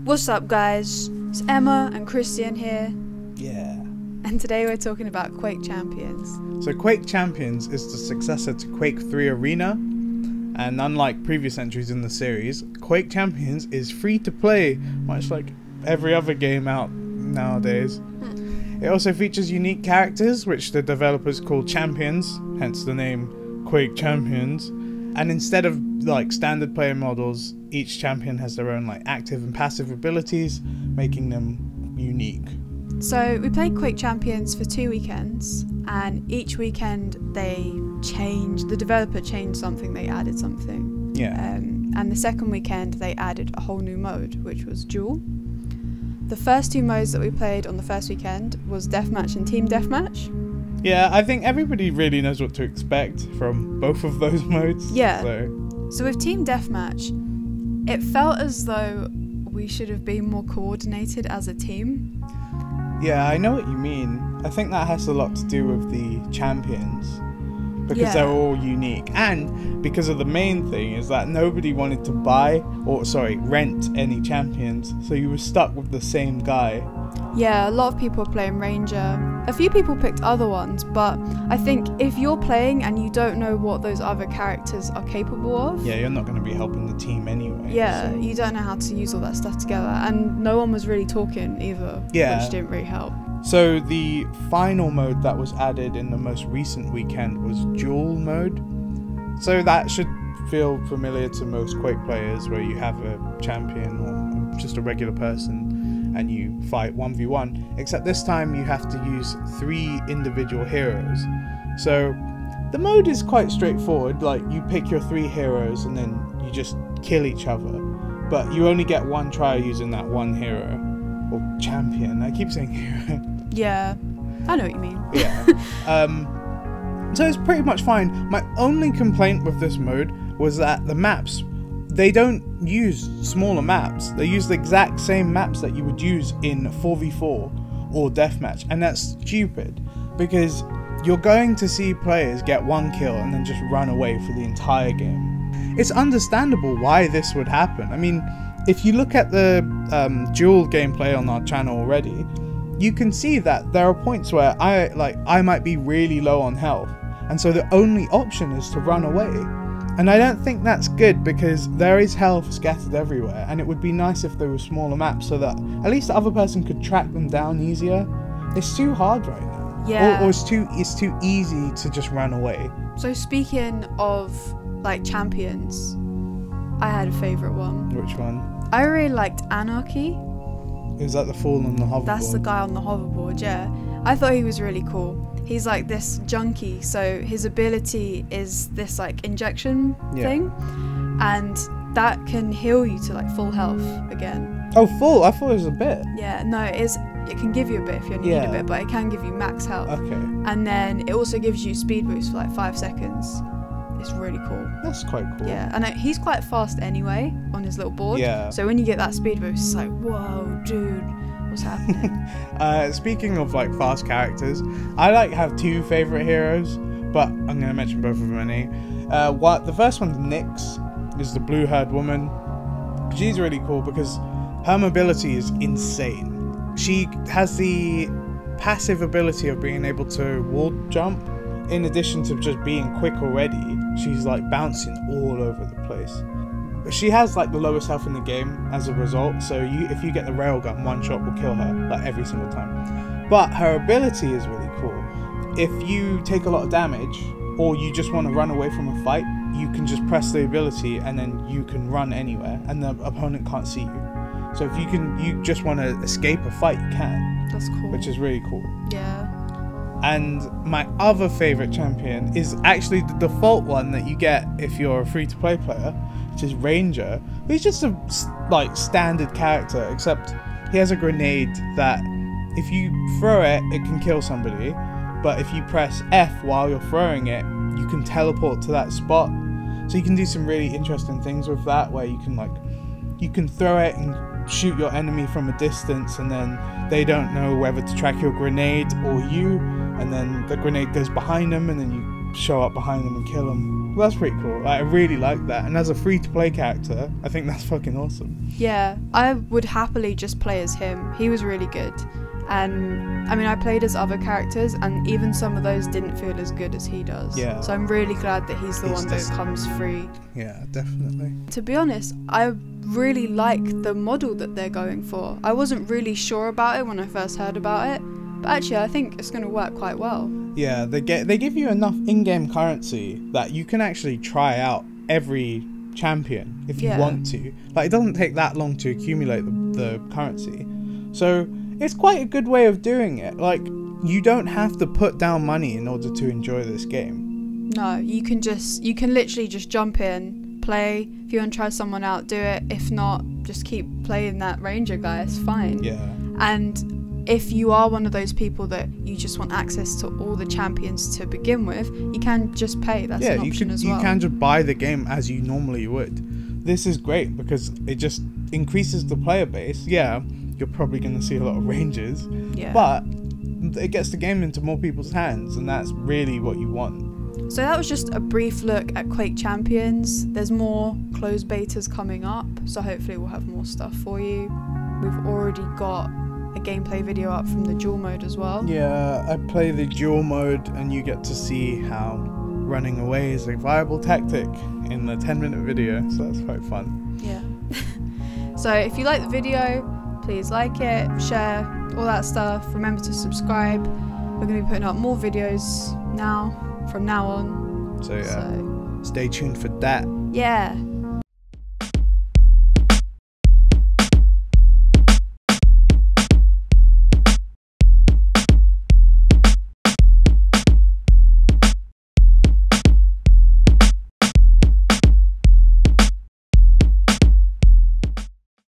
What's up, guys? It's Emma and Christian here. Yeah. And today we're talking about Quake Champions. So Quake Champions is the successor to Quake 3 Arena, and unlike previous entries in the series, Quake Champions is free to play, much like every other game out nowadays. It also features unique characters, which the developers call champions, hence the name Quake Champions. And instead of like standard player models, each champion has their own like active and passive abilities, making them unique. So we played Quake Champions for 2 weekends, and each weekend the developer changed something, they added something. Yeah. And the second weekend they added a whole new mode, which was Duel. The first 2 modes that we played on the first weekend was Deathmatch and Team Deathmatch. Yeah, I think everybody really knows what to expect from both of those modes. Yeah. So with Team Deathmatch, it felt as though we should have been more coordinated as a team. Yeah, I know what you mean. I think that has a lot to do with the champions, because they're all unique, and because of the main thing is that nobody wanted to rent any champions, so you were stuck with the same guy. Yeah, a lot of people are playing Ranger. A few people picked other ones, but I think if you're playing and you don't know what those other characters are capable of... Yeah, you're not going to be helping the team anyway. Yeah, so. You don't know how to use all that stuff together, and no one was really talking either, which didn't really help. So the final mode that was added in the most recent weekend was Duel mode. So that should feel familiar to most Quake players, where you have a champion or just a regular person and you fight 1v1, except this time you have to use 3 individual heroes. So the mode is quite straightforward, like you pick your 3 heroes and then you just kill each other, but you only get 1 try using that 1 hero, or champion, I keep saying hero. Yeah, I know what you mean. Yeah. So it's pretty much fine. My only complaint with this mode was that the maps, they don't use smaller maps. They use the exact same maps that you would use in 4v4 or Deathmatch, and that's stupid, because you're going to see players get 1 kill and then just run away for the entire game. It's understandable why this would happen. I mean, if you look at the Duel gameplay on our channel already, you can see that there are points where I might be really low on health, and so the only option is to run away. And I don't think that's good, because there is health scattered everywhere, and it would be nice if there were smaller maps so that at least the other person could track them down easier. It's too hard right now. Yeah. Or it's too easy to just run away. So speaking of like champions, I had a favourite one. Which one? I really liked Anarchy. Is that the fall on the hoverboard? That's the guy on the hoverboard, yeah. I thought he was really cool. He's like this junkie, so his ability is this like injection thing, and that can heal you to like full health again. Oh, full? I thought it was a bit. Yeah, no, it can give you a bit if you need a bit, but it can give you max health. Okay. And then it also gives you speed boost for like 5 seconds. It's really cool. That's quite cool. Yeah, and he's quite fast anyway on his little board. Yeah. So when you get that speed boost, it's like, whoa, dude, what's happening? Speaking of like fast characters, I have 2 favorite heroes, but I'm going to mention both of them anyway. The first one's Nyx, is the blue haired woman. She's really cool because her mobility is insane. She has the passive ability of being able to wall jump. In addition to just being quick already, she's like bouncing all over the place. She has like the lowest health in the game as a result, so if you get the railgun, 1 shot will kill her like every single time. But her ability is really cool. If you take a lot of damage, or you just want to run away from a fight, you can just press the ability and then you can run anywhere and the opponent can't see you. So if you just want to escape a fight, you can. That's cool. Which is really cool. Yeah. And my other favourite champion is actually the default one that you get if you're a free-to-play player, which is Ranger. He's just a like standard character, except he has a grenade that if you throw it, it can kill somebody, but if you press F while you're throwing it, you can teleport to that spot. So you can do some really interesting things with that, where you can throw it and shoot your enemy from a distance, and then they don't know whether to track your grenade or you, and then the grenade goes behind them, and then you show up behind them and kill them. That's pretty cool. Like, I really like that. And as a free-to-play character, I think that's fucking awesome. Yeah, I would happily just play as him. He was really good. And I mean, I played as other characters, and even some of those didn't feel as good as he does. Yeah. So I'm really glad that he's the one that comes free. Yeah, definitely. To be honest, I really like the model that they're going for. I wasn't really sure about it when I first heard about it, but actually I think it's going to work quite well. Yeah, they give you enough in-game currency that you can actually try out every champion if you want to. Like, it doesn't take that long to accumulate the currency. So it's quite a good way of doing it. Like, you don't have to put down money in order to enjoy this game. No, you can literally just jump in, play. If you want to try someone out, do it. If not, just keep playing that ranger guy. It's fine. Yeah. And if you are one of those people that you just want access to all the champions to begin with, you can just pay. That's an option as well. You can just buy the game as you normally would. This is great because it just increases the player base. Yeah, you're probably going to see a lot of rangers, but it gets the game into more people's hands, and that's really what you want. So that was just a brief look at Quake Champions. There's more closed betas coming up, so hopefully we'll have more stuff for you. We've already got a gameplay video up from the dual mode as well. Yeah, I play the dual mode, and you get to see how running away is a viable tactic in the 10-minute video, so that's quite fun. Yeah. So if you like the video, please like it, share, all that stuff. Remember to subscribe. We're going to be putting up more videos from now on. So yeah, stay tuned for that. Yeah.